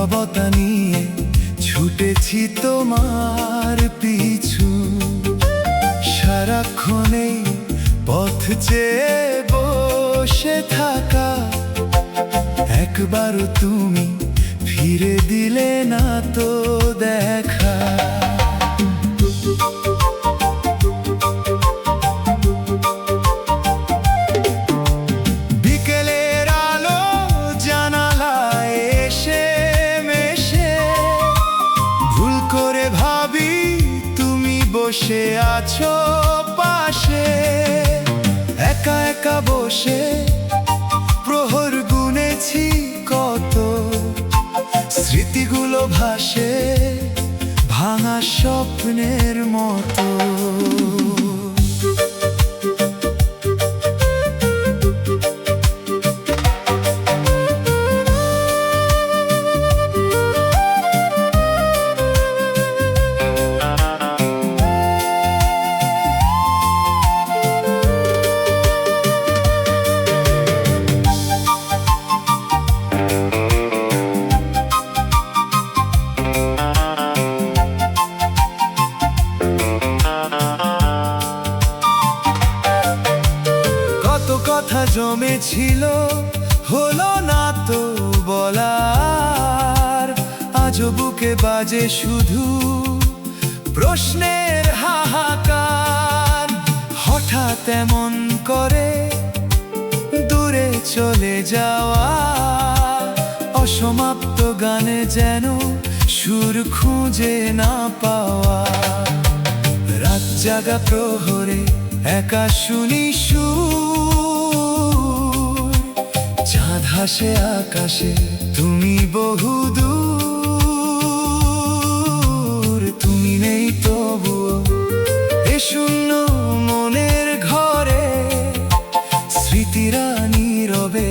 নীরবতা নিয়ে ছুটেছি তোমার পিছু। সারাক্ষণে পথ চেয়ে বসে থাকা, একবারও তুমি ফিরে দিলে না তো দেখা। বিকেলের আলো জানালায় এসে মেশে, ভুল করে ভাবি তুমি বসে আছো পাশে। একা একা বসে প্রহর গুনেছি কত, স্মৃতিগুলো ভাসে ভাঙা স্বপ্নের মতো। কথা জমেছিল হলো না তো বলার, আজও বুকে বাজে শুধু প্রশ্নের হাহাকার। হঠাৎ এমন করে দূরে চলে যাওয়া, অসমাপ্ত গানে যেন সুর খুঁজে না পাওয়া। রাত জাগা প্রহরে একা শুনি সুর, চাঁদ হাসে আকাশে তুমি বহুদূর। তুমি নেই তবুও এ শূন্য মনের ঘরে, স্মৃতিরা নীরবে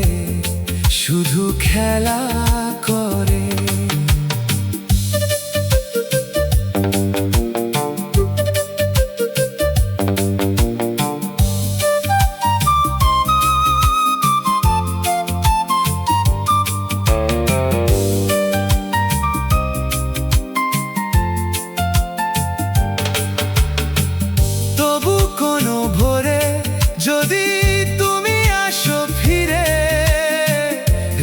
শুধু খেলা করে। যদি তুমি আসো ফিরে,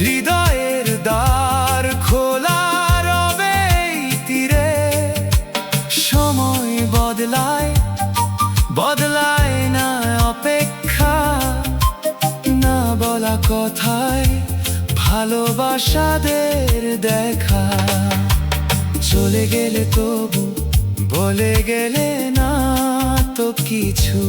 হৃদয়ের দ্বার খোলা রবে তীরে। সময় বদলায় বদলায় না অপেক্ষা, না বলা কথায় ভালোবাসাদের দেখা। চলে গেলে তবু বলে গেলে না তো কিছু।